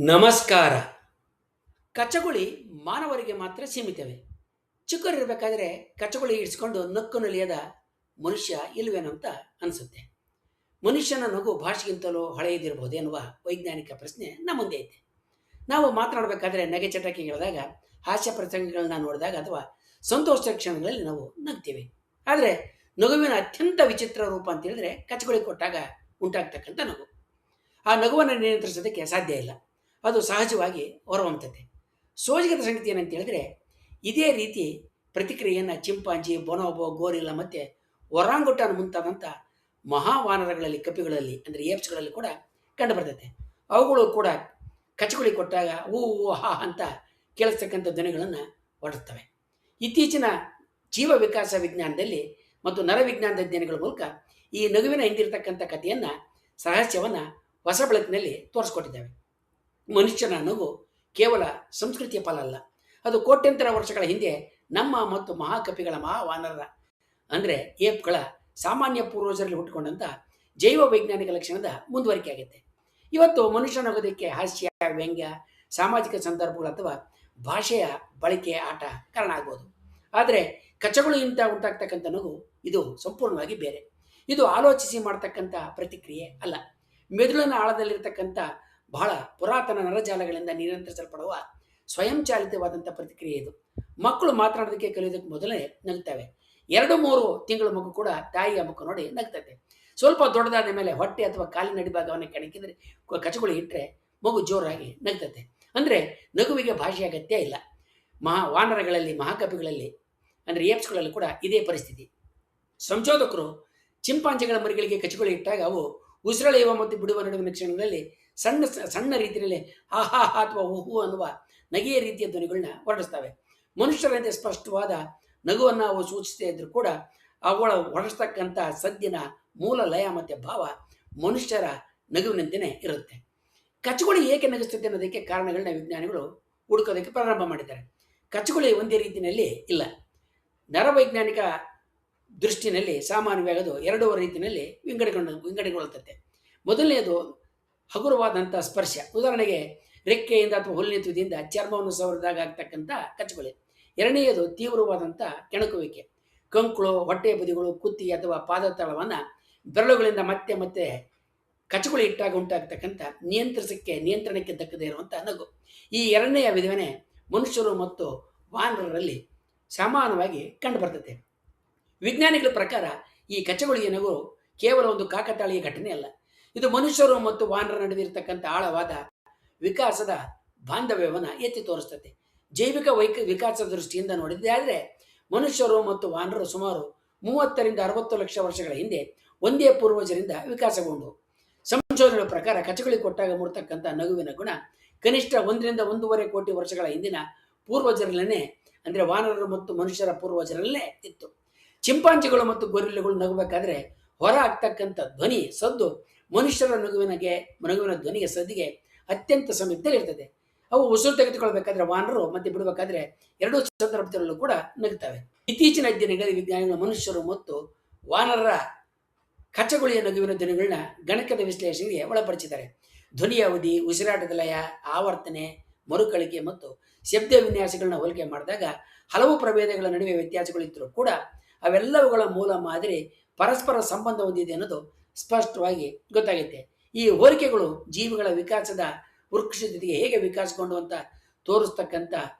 ನಮಸ್ಕಾರ. ಕಚಗುಳಿ ಮಾನವರಿಗೆ ಮಾತ್ರ ಸೀಮಿತವೇ. ಚಿಕ್ಕವರಿರಬೇಕಾದ್ರೆ ಕಚಗುಳಿ ಇಡ್ಸ್ಕೊಂಡು ನಕ್ಕು ನಲಿಯದ ಮನುಷ್ಯ ಇಲ್ವೇನೋ ಅಂತ ಅನಿಸುತ್ತೆ. ಮನುಷ್ಯನ ನಗು ಭಾಷೆಗಿಂತಲೂ ಹಳೆಯದಿರಬಹುದು ಎನ್ನುವ ವೈಜ್ಞಾನಿಕ ಪ್ರಶ್ನೆ ನಮ್ಮ ಮುಂದೆ ಐತೆ. ನಾವು ಮಾತನಾಡಬೇಕಾದ್ರೆ ನಗೆ ಚಟಕಿಗಳಿದಾಗ, ಹಾಸ್ಯ ಪ್ರಸಂಗಗಳನ್ನ ನೋಡಿದಾಗ ಅಥವಾ ಸಂತೋಷದ ಕ್ಷಣಗಳಲ್ಲಿ ನಾವು ನಗ್ತೀವಿ. ಆದರೆ ನಗುವಿನ ಅತ್ಯಂತ ವಿಚಿತ್ರ ರೂಪ ಅಂತ ಹೇಳಿದ್ರೆ ಕಚಗುಳಿ ಕೊಟ್ಟಾಗ ಉಂಟಾಗ್ತಕ್ಕಂಥ ನಗು. ಆ ನಗುವನ್ನು ನಿಯಂತ್ರಿಸೋದಕ್ಕೆ ಸಾಧ್ಯ ಇಲ್ಲ. ಅದು ಸಹಜವಾಗಿ ಹೊರಹೊಮ್ಮುತ್ತದೆ. ಸೋಜಿಗದ ಸಂಗತಿ ಏನಂತ ಹೇಳಿದ್ರೆ, ಇದೇ ರೀತಿ ಪ್ರತಿಕ್ರಿಯೆಯನ್ನು ಚಿಂಪಾಂಜಿ, ಬೊನೋಬೋ, ಗೋರಿಲ್ಲ ಮತ್ತು ಒರಾಂಗುಟಾನ್ ಮುಂತಾದಂಥ ಮಹಾವಾನರಗಳಲ್ಲಿ, ಕಪಿಗಳಲ್ಲಿ ಅಂದರೆ ಏಪ್ಸ್ಗಳಲ್ಲಿ ಕೂಡ ಕಂಡು ಬರ್ತೈತೆ. ಅವುಗಳು ಕೂಡ ಕಚಗುಳಿ ಕೊಟ್ಟಾಗ ಊ ಹಾ ಅಂತ ಕೇಳಿಸ್ತಕ್ಕಂಥ ಧ್ವನಿಗಳನ್ನು ಹೊರಡ್ತವೆ. ಇತ್ತೀಚಿನ ಜೀವ ವಿಕಾಸ ವಿಜ್ಞಾನದಲ್ಲಿ ಮತ್ತು ನರವಿಜ್ಞಾನದ ಅಧ್ಯಯನಗಳ ಮೂಲಕ ಈ ನಗುವಿನ ಹಿಂದಿರತಕ್ಕಂಥ ಕಥೆಯನ್ನು, ರಹಸ್ಯವನ್ನು ಹೊಸ ಬೆಳಕಿನಲ್ಲಿ ತೋರಿಸ್ಕೊಟ್ಟಿದ್ದಾವೆ. ಮನುಷ್ಯನ ನಗು ಕೇವಲ ಸಂಸ್ಕೃತಿಯ ಫಲ ಅಲ್ಲ. ಅದು ಕೋಟ್ಯಂತರ ವರ್ಷಗಳ ಹಿಂದೆ ನಮ್ಮ ಮತ್ತು ಮಹಾಕಪಿಗಳ, ಮಹಾವಾನರ ಅಂದರೆ ಏಪ್ಗಳ ಸಾಮಾನ್ಯ ಪೂರ್ವಜರಲ್ಲಿ ಹುಟ್ಟುಕೊಂಡಂಥ ಜೈವ ವೈಜ್ಞಾನಿಕ ಲಕ್ಷಣದ ಮುಂದುವರಿಕೆ ಆಗುತ್ತೆ. ಇವತ್ತು ಮನುಷ್ಯ ನಗೋದಕ್ಕೆ ಹಾಸ್ಯ, ವ್ಯಂಗ್ಯ, ಸಾಮಾಜಿಕ ಸಂದರ್ಭಗಳು ಅಥವಾ ಭಾಷೆಯ ಬಳಕೆ, ಆಟ ಕಾರಣ ಆಗ್ಬೋದು. ಆದರೆ ಕಚಗುಳಿಯಿಂದ ಉಂಟಾಗ್ತಕ್ಕಂಥ ನಗು ಇದು ಸಂಪೂರ್ಣವಾಗಿ ಬೇರೆ. ಇದು ಆಲೋಚಿಸಿ ಮಾಡ್ತಕ್ಕಂಥ ಪ್ರತಿಕ್ರಿಯೆ ಅಲ್ಲ. ಮೆದುಳಿನ ಆಳದಲ್ಲಿರ್ತಕ್ಕಂಥ ಬಹಳ ಪುರಾತನ ನರಜಾಲಗಳಿಂದ ನಿಯಂತ್ರಿಸಲ್ಪಡುವ ಸ್ವಯಂಚಾಲಿತವಾದಂಥ ಪ್ರತಿಕ್ರಿಯೆ ಇದು. ಮಕ್ಕಳು ಮಾತನಾಡೋದಕ್ಕೆ ಕಲಿಯೋದಕ್ಕೆ ಮೊದಲೇ ನಗ್ತವೆ. 2-3 ತಿಂಗಳ ಮಗು ಕೂಡ ತಾಯಿಯ ಮುಖ ನೋಡಿ ನಗ್ತದೆ. ಸ್ವಲ್ಪ ದೊಡ್ಡದಾದ ಮೇಲೆ ಹೊಟ್ಟೆ ಅಥವಾ ಕಾಲಿನ ಅಡಿಭಾಗವನ್ನು ಕೆಣಕಿದ್ರೆ, ಕಚಗುಳಿ ಇಟ್ಟರೆ ಮಗು ಜೋರಾಗಿ ನಗ್ತದೆ. ಅಂದರೆ ನಗುವಿಗೆ ಭಾಷೆಯ ಅಗತ್ಯ ಇಲ್ಲ. ವಾನರಗಳಲ್ಲಿ, ಮಹಾಕಪಿಗಳಲ್ಲಿ ಅಂದರೆ ಏಪ್ಸ್ಗಳಲ್ಲಿ ಕೂಡ ಇದೇ ಪರಿಸ್ಥಿತಿ. ಸಂಶೋಧಕರು ಚಿಂಪಾಂಜಿಗಳ ಮರಿಗಳಿಗೆ ಕಚಗುಳಿ ಇಟ್ಟಾಗ ಅವು ಉಸಿರೆಳೆಯುವ ಮತ್ತು ಬಿಡುವ ನಡುವಿನ ಕ್ಷಣಗಳಲ್ಲಿ ಸಣ್ಣ ಸಣ್ಣ ರೀತಿಯಲ್ಲಿ ಆಹಾ ಅಥವಾ ಉಹು ಅನ್ನುವ ನಗೆಯ ರೀತಿಯ ಧ್ವನಿಗಳನ್ನ ಹೊರಡಿಸ್ತವೆ. ಮನುಷ್ಯರಂತೆ ಸ್ಪಷ್ಟವಾದ ನಗುವನ್ನು ಅವು ಸೂಚಿಸದೇ ಇದ್ರೂ ಕೂಡ ಅವುಗಳ ಹೊರಡಿಸ್ತಕ್ಕಂಥ ಸದ್ದಿನ ಮೂಲ ಲಯ ಮತ್ತು ಭಾವ ಮನುಷ್ಯರ ನಗುವಿನಂತೆಯೇ ಇರುತ್ತೆ. ಕಚಗುಳಿ ಏಕೆ ನಗಿಸ್ತದೆ ಅನ್ನೋದಕ್ಕೆ ಕಾರಣಗಳನ್ನ ವಿಜ್ಞಾನಿಗಳು ಹುಡುಕೋದಕ್ಕೆ ಪ್ರಾರಂಭ ಮಾಡಿದ್ದಾರೆ. ಕಚಗುಳಿ ಒಂದೇ ರೀತಿಯಲ್ಲಿ ಇಲ್ಲ. ನರವೈಜ್ಞಾನಿಕ ದೃಷ್ಟಿನಲ್ಲಿ ಸಾಮಾನ್ಯವಾಗಿ ಅದು 2 ರೀತಿಯಲ್ಲಿ ವಿಂಗಡಿಗೊಳ್ಳುತ್ತದೆ. ಮೊದಲನೆಯದು ಹಗುರವಾದಂಥ ಸ್ಪರ್ಶ. ಉದಾಹರಣೆಗೆ ರೆಕ್ಕೆಯಿಂದ ಅಥವಾ ಹುಲ್ಲಿನ ತುದಿಯಿಂದ ಚರ್ಮವನ್ನು ಸವರಿದಾಗ ಆಗ್ತಕ್ಕಂಥ ಕಚಗುಳಿ. ಎರಡನೆಯದು ತೀವ್ರವಾದಂಥ ಕೆಣಕುವಿಕೆ. ಕಂಕುಳು, ಹೊಟ್ಟೆಯ ಬದಿಗಳು, ಕುತ್ತಿ ಅಥವಾ ಪಾದತಳವನ್ನು ಬೆರಳುಗಳಿಂದ ಮತ್ತೆ ಮತ್ತೆ ಕಚಗುಳಿ ಇಟ್ಟಾಗ ಉಂಟಾಗ್ತಕ್ಕಂಥ ನಿಯಂತ್ರಣಕ್ಕೆ ದಕ್ಕದೇ ಇರುವಂಥ ನಗು. ಈ ಎರಡನೆಯ ವಿಧವೇ ಮನುಷ್ಯರು ಮತ್ತು ವಾನರರಲ್ಲಿ ಸಮಾನವಾಗಿ ಕಂಡುಬರ್ತದೆ. ವಿಜ್ಞಾನಿಗಳ ಪ್ರಕಾರ ಈ ಕಚಗುಳಿಯ ನಗು ಕೇವಲ ಒಂದು ಕಾಕತಾಳೀಯ ಘಟನೆ ಅಲ್ಲ. ಇದು ಮನುಷ್ಯರು ಮತ್ತು ವಾನರರ ನಡುವೆ ಇರತಕ್ಕಂಥ ಆಳವಾದ ವಿಕಾಸದ ಬಾಂಧವ್ಯವನ್ನು ಎತ್ತಿ ತೋರಿಸ್ತದೆ. ಜೈವಿಕ ವಿಕಾಸದ ದೃಷ್ಟಿಯಿಂದ ನೋಡಿದ್ದೇ ಆದರೆ ಮನುಷ್ಯರು ಮತ್ತು ವಾನರರು ಸುಮಾರು 30ರಿಂದ 60 ಲಕ್ಷ ವರ್ಷಗಳ ಹಿಂದೆ ಒಂದೇ ಪೂರ್ವಜರಿಂದ ವಿಕಾಸಗೊಂಡು. ಸಂಶೋಧನೆಗಳ ಪ್ರಕಾರ ಕಚಗುಳಿ ಕೊಟ್ಟಾಗ ಮೂಡ್ತಕ್ಕಂಥ ನಗುವಿನ ಗುಣ ಕನಿಷ್ಠ 1ರಿಂದ 1.5 ಕೋಟಿ ವರ್ಷಗಳ ಹಿಂದಿನ ಪೂರ್ವಜರಲ್ಲೇ ಅಂದರೆ ವಾನರರು ಮತ್ತು ಮನುಷ್ಯರ ಪೂರ್ವಜರಲ್ಲೇ ಇತ್ತು. ಚಿಂಪಾಂಜಿಗಳು ಮತ್ತು ಗೊರಿಲ್ಲಗಳು ನಗಬೇಕಾದ್ರೆ ಹೊರ ಆಗ್ತಕ್ಕಂಥ ಧ್ವನಿ, ಸದ್ದು ಮನುಷ್ಯರ ನಗುವಿನ ಧ್ವನಿಗೆ, ಸದ್ದಿಗೆ ಅತ್ಯಂತ ಸಮೀಪದಲ್ಲಿ ಇರ್ತದೆ. ಅವು ಉಸಿರು ತೆಗೆದುಕೊಳ್ಬೇಕಾದ್ರೆ ವಾನರರು ಮತ್ತೆ ಬಿಡಬೇಕಾದ್ರೆ 2 ಸಂದರ್ಭದಲ್ಲೂ ಕೂಡ ನಗುತ್ತವೆ. ಇತ್ತೀಚಿನ ಅಧ್ಯಯನಗಳಲ್ಲಿ ವಿಜ್ಞಾನಿಗಳು ಮನುಷ್ಯರು ಮತ್ತು ವಾನರರ ಕಚಗುಳಿಯ ನಗುವಿನ ಧ್ವನಿಗಳನ್ನ ಗಣಕದ ವಿಶ್ಲೇಷಣೆಗೆ ಒಳಪಡಿಸಿದ್ದಾರೆ. ಧ್ವನಿಯ ಅವಧಿ, ಉಸಿರಾಟದ ಲಯ, ಆವರ್ತನೆ, ಮರುಕಳಿಕೆ ಮತ್ತು ಶಬ್ದ ವಿನ್ಯಾಸಗಳನ್ನ ಹೋಲಿಕೆ ಮಾಡಿದಾಗ ಹಲವು ಪ್ರಭೇದಗಳ ನಡುವೆ ವ್ಯತ್ಯಾಸಗಳಿದ್ದರೂ ಕೂಡ ಅವೆಲ್ಲವುಗಳ ಮೂಲ ಮಾದರಿ ಪರಸ್ಪರ ಸಂಬಂಧ ಹೊಂದಿದೆ ಅನ್ನೋದು ಸ್ಪಷ್ಟವಾಗಿ ಗೊತ್ತಾಗುತ್ತೆ. ಈ ಹೋಲಿಕೆಗಳು ಜೀವಿಗಳ ವಿಕಾಸದ ವೃಕ್ಷದ ಜೊತೆಗೆ ಹೇಗೆ ವಿಕಾಸಗೊಂಡು ಅಂತ ತೋರಿಸ್ತಕ್ಕಂಥ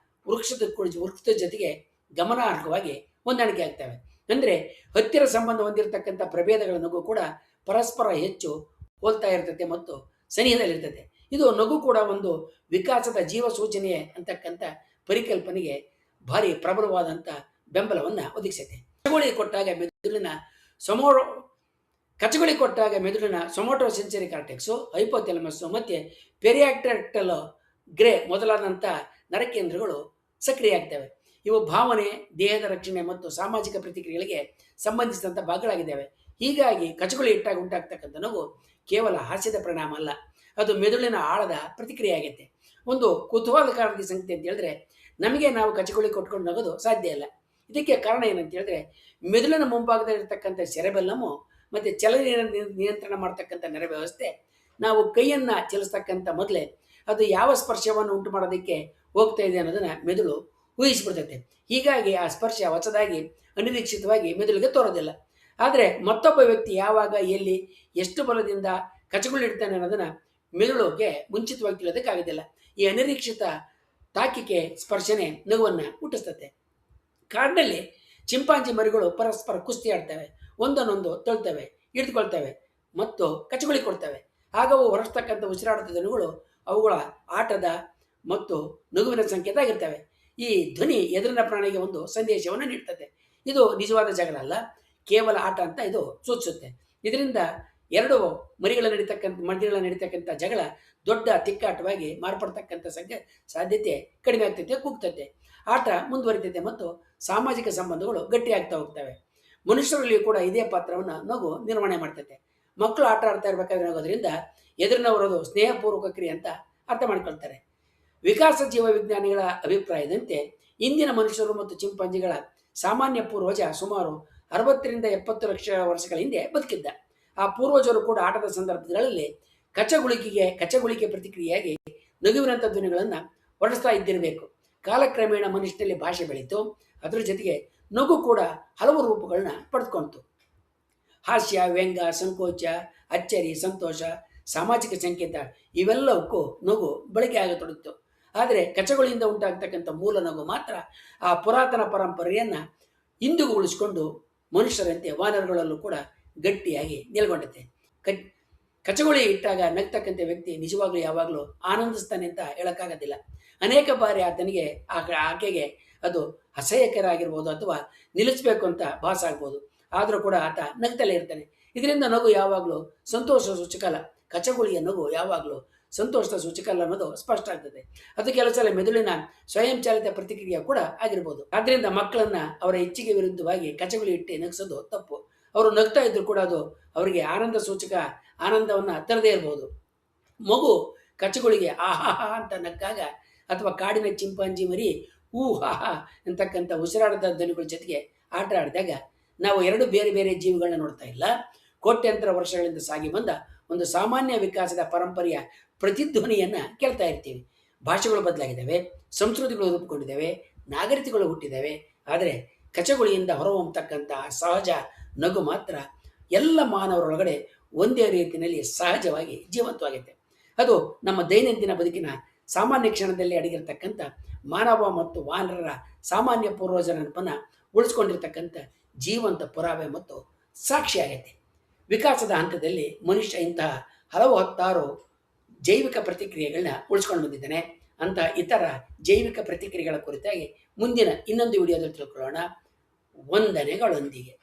ವೃಕ್ಷದ ಜೊತೆಗೆ ಗಮನಾರ್ಹವಾಗಿ ಹೊಂದಾಣಿಕೆ ಆಗ್ತವೆ. ಅಂದರೆ ಹತ್ತಿರ ಸಂಬಂಧ ಹೊಂದಿರತಕ್ಕಂಥ ಪ್ರಭೇದಗಳ ನಗು ಕೂಡ ಪರಸ್ಪರ ಹೆಚ್ಚು ಹೋಲ್ತಾ ಇರ್ತದೆ ಮತ್ತು ಸನಿಹದಲ್ಲಿರ್ತದೆ. ಇದು ನಗು ಕೂಡ ಒಂದು ವಿಕಾಸದ ಜೀವ ಸೂಚನೆ ಅಂತಕ್ಕಂಥ ಪರಿಕಲ್ಪನೆಗೆ ಭಾರಿ ಪ್ರಬಲವಾದಂಥ ಬೆಂಬಲವನ್ನು ಒದಗಿಸುತ್ತೆ. ಕಚಗುಳಿ ಕೊಟ್ಟಾಗ ಮೆದುಳಿನ ಸೊಮೋಟೋ ಸೆನ್ಸರಿ ಕಾರ್ಟೆಕ್ಸು, ಹೈಪೋಥೆಲಮಸ್ಸು ಮತ್ತು ಪೆರಿಯಾಕ್ಟಲ್ ಗ್ರೇ ಮೊದಲಾದಂಥ ನರಕೇಂದ್ರಗಳು ಸಕ್ರಿಯ ಆಗ್ತವೆ. ಇವು ಭಾವನೆ, ದೇಹದ ರಕ್ಷಣೆ ಮತ್ತು ಸಾಮಾಜಿಕ ಪ್ರತಿಕ್ರಿಯೆಗಳಿಗೆ ಸಂಬಂಧಿಸಿದಂಥ ಭಾಗಗಳಾಗಿದ್ದಾವೆ. ಹೀಗಾಗಿ ಕಚಗುಳಿ ಇಟ್ಟಾಗ ಉಂಟಾಗ್ತಕ್ಕಂಥ ನಗು ಕೇವಲ ಹಾಸ್ಯದ ಪರಿಣಾಮ ಅಲ್ಲ, ಅದು ಮೆದುಳಿನ ಆಳದ ಪ್ರತಿಕ್ರಿಯೆ ಆಗುತ್ತೆ. ಒಂದು ಕುತೂಹಲಕಾರಿ ಸಂಗತಿ ಅಂತ ಹೇಳಿದ್ರೆ, ನಮಗೆ ನಾವು ಕಚಗುಳಿ ಕೊಟ್ಕೊಂಡು ನಗೋದು ಸಾಧ್ಯ ಇಲ್ಲ. ಇದಕ್ಕೆ ಕಾರಣ ಏನಂತ ಹೇಳಿದ್ರೆ, ಮೆದುಳಿನ ಮುಂಭಾಗದಲ್ಲಿರ್ತಕ್ಕಂಥ ಸೆರೆಬೆಲ್ಲಮು ಮತ್ತು ಚಲನೆಯನ್ನು ನಿಯಂತ್ರಣ ಮಾಡ್ತಕ್ಕಂಥ ನರ ವ್ಯವಸ್ಥೆ ನಾವು ಕೈಯನ್ನು ಚಲಿಸ್ತಕ್ಕಂಥ ಮೊದಲೇ ಅದು ಯಾವ ಸ್ಪರ್ಶವನ್ನು ಉಂಟು ಮಾಡೋದಕ್ಕೆ ಹೋಗ್ತಾ ಇದೆ ಅನ್ನೋದನ್ನು ಮೆದುಳು ಊಹಿಸಿಬಿಡ್ತೈತೆ. ಹೀಗಾಗಿ ಆ ಸ್ಪರ್ಶ ಹೊಸದಾಗಿ ಅನಿರೀಕ್ಷಿತವಾಗಿ ಮೆದುಳಿಗೆ ತೋರೋದಿಲ್ಲ. ಆದರೆ ಮತ್ತೊಬ್ಬ ವ್ಯಕ್ತಿ ಯಾವಾಗ, ಎಲ್ಲಿ, ಎಷ್ಟು ಬಲದಿಂದ ಕಚಗುಳಿಡ್ತಾನೆ ಅನ್ನೋದನ್ನು ಮೆದುಳುಗೆ ಮುಂಚಿತವಾಗಿ ತಿಳಿಯೋದಕ್ಕಾಗೋದಿಲ್ಲ. ಈ ಅನಿರೀಕ್ಷಿತ ತಾಕಿಕೆ ಸ್ಪರ್ಶನೆ ನಗುವನ್ನು ಹುಟ್ಟಿಸ್ತತೆ. ಕಾಡಿನಲ್ಲಿ ಚಿಂಪಾಂಜಿ ಮರಿಗಳು ಪರಸ್ಪರ ಕುಸ್ತಿ ಆಡ್ತವೆ, ಒಂದನ್ನೊಂದು ತಳ್ತವೆ, ಹಿಡಿದುಕೊಳ್ತವೆ ಮತ್ತು ಕಚಗುಳಿ ಕೊಡ್ತವೆ. ಆಗ ಅವು ಹೊರಸ್ತಕ್ಕಂಥ ಉಸಿರಾಟದ ಧ್ವನಿಗಳು ಅವುಗಳ ಆಟದ ಮತ್ತು ನಗುವಿನ ಸಂಕೇತ ಆಗಿರ್ತವೆ. ಈ ಧ್ವನಿ ಎದುರಿನ ಪ್ರಾಣಿಗೆ ಒಂದು ಸಂದೇಶವನ್ನು ನೀಡ್ತದೆ. ಇದು ನಿಜವಾದ ಜಗಳ ಅಲ್ಲ, ಕೇವಲ ಆಟ ಅಂತ ಇದು ಸೂಚಿಸುತ್ತೆ. ಇದರಿಂದ ಎರಡು ಮರಿಗಳ ನಡೀತಕ್ಕಂಥ ಜಗಳ ದೊಡ್ಡ ತಿಕ್ಕಾಟವಾಗಿ ಮಾರ್ಪಡ್ತಕ್ಕಂಥ ಸಾಧ್ಯತೆ ಕಡಿಮೆ ಆಗ್ತೈತೆ, ಕೂಗ್ತೈತೆ. ಆಟ ಮುಂದುವರಿತೈತೆ ಮತ್ತು ಸಾಮಾಜಿಕ ಸಂಬಂಧಗಳು ಗಟ್ಟಿಯಾಗ್ತಾ ಹೋಗ್ತವೆ. ಮನುಷ್ಯರಲ್ಲಿಯೂ ಕೂಡ ಇದೇ ಪಾತ್ರವನ್ನು ನಗು ನಿರ್ವಹಣೆ ಮಾಡ್ತೈತೆ. ಮಕ್ಕಳು ಆಟ ಆಡ್ತಾ ಇರಬೇಕಾದ್ರೆ ನಗೋದ್ರಿಂದ ಎದುರಿನವರದು ಸ್ನೇಹಪೂರ್ವಕ ಕ್ರಿಯೆ ಅಂತ ಅರ್ಥ ಮಾಡ್ಕೊಳ್ತಾರೆ. ವಿಕಾಸ ಜೀವ ವಿಜ್ಞಾನಿಗಳ ಅಭಿಪ್ರಾಯದಂತೆ ಇಂದಿನ ಮನುಷ್ಯರು ಮತ್ತು ಚಿಂಪಾಂಜಿಗಳ ಸಾಮಾನ್ಯ ಪೂರ್ವಜ ಸುಮಾರು 60ರಿಂದ 70 ಲಕ್ಷ ವರ್ಷಗಳ ಹಿಂದೆ ಬದುಕಿದ್ದ. ಆ ಪೂರ್ವಜರು ಕೂಡ ಆಟದ ಸಂದರ್ಭಗಳಲ್ಲಿ ಕಚಗುಳಿಕೆ ಪ್ರತಿಕ್ರಿಯೆಯಾಗಿ ನಗುವಿನಂಥ ಧ್ವನಿಗಳನ್ನು ಹೊರಡಿಸ್ತಾ ಇದ್ದಿರಬೇಕು. ಕಾಲಕ್ರಮೇಣ ಮನುಷ್ಯನಲ್ಲಿ ಭಾಷೆ ಬೆಳೀತು. ಅದರ ಜೊತೆಗೆ ನಗು ಕೂಡ ಹಲವು ರೂಪಗಳನ್ನ ಪಡೆದುಕೊಂಡಿತು. ಹಾಸ್ಯ, ವ್ಯಂಗ್ಯ, ಸಂಕೋಚ, ಅಚ್ಚರಿ, ಸಂತೋಷ, ಸಾಮಾಜಿಕ ಸಂಕೇತ ಇವೆಲ್ಲವಕ್ಕೂ ನಗು ಬಳಕೆ ಆಗತೊಡಗಿತು. ಆದರೆ ಕಚಗುಳಿಯಿಂದ ಉಂಟಾಗ್ತಕ್ಕಂಥ ಮೂಲ ನಗು ಮಾತ್ರ ಆ ಪುರಾತನ ಪರಂಪರೆಯನ್ನು ಇಂದಿಗೂ ಉಳಿಸ್ಕೊಂಡು ಮನುಷ್ಯರಂತೆ ವಾನರಗಳಲ್ಲೂ ಕೂಡ ಗಟ್ಟಿಯಾಗಿ ನೆಲೆಗೊಂಡತೆ. ಕಚಗುಳಿ ಇಟ್ಟಾಗ ನಗ್ತಕ್ಕಂಥ ವ್ಯಕ್ತಿ ನಿಜವಾಗ್ಲೂ ಯಾವಾಗಲೂ ಆನಂದಿಸ್ತಾನೆ ಅಂತ ಹೇಳೋಕ್ಕಾಗೋದಿಲ್ಲ. ಅನೇಕ ಬಾರಿ ಆತನಿಗೆ ಆಕೆಗೆ ಅದು ಅಸಹ್ಯಕರ ಆಗಿರ್ಬೋದು ಅಥವಾ ನಿಲ್ಲಿಸಬೇಕು ಅಂತ ಭಾಸ ಆಗ್ಬೋದು. ಆದರೂ ಕೂಡ ಆತ ನಗ್ತಲೇ ಇರ್ತಾನೆ. ಇದರಿಂದ ನಗು ಯಾವಾಗಲೂ ಸಂತೋಷ ಸೂಚಕ ಅಲ್ಲ. ಕಚಗುಳಿಯ ನಗು ಯಾವಾಗಲೂ ಸಂತೋಷದ ಸೂಚಕ ಅಲ್ಲ ಅನ್ನೋದು ಸ್ಪಷ್ಟ ಆಗ್ತದೆ. ಅದು ಕೆಲವು ಸಲ ಮೆದುಳಿನ ಸ್ವಯಂಚಾಲಿತ ಪ್ರತಿಕ್ರಿಯೆ ಕೂಡ ಆಗಿರ್ಬೋದು. ಆದ್ದರಿಂದ ಮಕ್ಕಳನ್ನ ಅವರ ಇಚ್ಛೆಗೆ ವಿರುದ್ಧವಾಗಿ ಕಚಗುಳಿ ಇಟ್ಟು ನಗಿಸೋದು ತಪ್ಪು. ಅವರು ನಗ್ತಾ ಇದ್ರು ಕೂಡ ಅದು ಅವರಿಗೆ ಆನಂದ ಸೂಚಕ ಆನಂದವನ್ನು ತರದೇ ಇರ್ಬೋದು. ಮಗು ಕಚಗುಳಿಗೆ ಆಹಾಹಾ ಅಂತ ನಕ್ಕಾಗ ಅಥವಾ ಕಾಡಿನ ಚಿಂಪಾಂಜಿ ಮರಿ ಹಾ ಅಂತಕ್ಕಂಥ ಉಸಿರಾಟದ ಧ್ವನಿಗಳ ಜೊತೆಗೆ ಆಟ ಆಡಿದಾಗ ನಾವು ಎರಡು ಬೇರೆ ಬೇರೆ ಜೀವಿಗಳನ್ನ ನೋಡ್ತಾ ಇಲ್ಲ, ಕೋಟ್ಯಂತರ ವರ್ಷಗಳಿಂದ ಸಾಗಿ ಬಂದ ಒಂದು ಸಾಮಾನ್ಯ ವಿಕಾಸದ ಪರಂಪರೆಯ ಪ್ರತಿಧ್ವನಿಯನ್ನು ಕೇಳ್ತಾ ಇರ್ತೀವಿ. ಭಾಷೆಗಳು ಬದಲಾಗಿದ್ದಾವೆ, ಸಂಸ್ಕೃತಿಗಳು ರೂಪುಗೊಂಡಿದ್ದಾವೆ, ನಾಗರಿಕಗಳು ಹುಟ್ಟಿದ್ದಾವೆ. ಆದರೆ ಕಚಗುಳಿಯಿಂದ ಹೊರಹೊಮ್ಮತಕ್ಕಂಥ ಸಹಜ ನಗು ಮಾತ್ರ ಎಲ್ಲ ಮಾನವರೊಳಗಡೆ ಒಂದೇ ರೀತಿಯಲ್ಲಿ ಸಹಜವಾಗಿ ಜೀವಂತವಾಗೈತೆ. ಅದು ನಮ್ಮ ದೈನಂದಿನ ಬದುಕಿನ ಸಾಮಾನ್ಯ ಕ್ಷಣದಲ್ಲಿ ಅಡಗಿರ್ತಕ್ಕಂಥ ಮಾನವ ಮತ್ತು ವಾನರರ ಸಾಮಾನ್ಯ ಪೂರ್ವಜರ ನೆನಪನ್ನು ಉಳಿಸ್ಕೊಂಡಿರ್ತಕ್ಕಂಥ ಜೀವಂತ ಪುರಾವೆ ಮತ್ತು ಸಾಕ್ಷಿಯಾಗೈತೆ. ವಿಕಾಸದ ಹಂತದಲ್ಲಿ ಮನುಷ್ಯ ಇಂತಹ ಹತ್ತಾರು ಜೈವಿಕ ಪ್ರತಿಕ್ರಿಯೆಗಳನ್ನ ಉಳಿಸ್ಕೊಂಡು ಬಂದಿದ್ದಾನೆ. ಅಂತಹ ಇತರ ಜೈವಿಕ ಪ್ರತಿಕ್ರಿಯೆಗಳ ಕುರಿತಾಗಿ ಮುಂದಿನ ಇನ್ನೊಂದು ವಿಡಿಯೋದಲ್ಲಿ ತಿಳ್ಕೊಳ್ಳೋಣ. ವಂದನೆಗಳೊಂದಿಗೆ.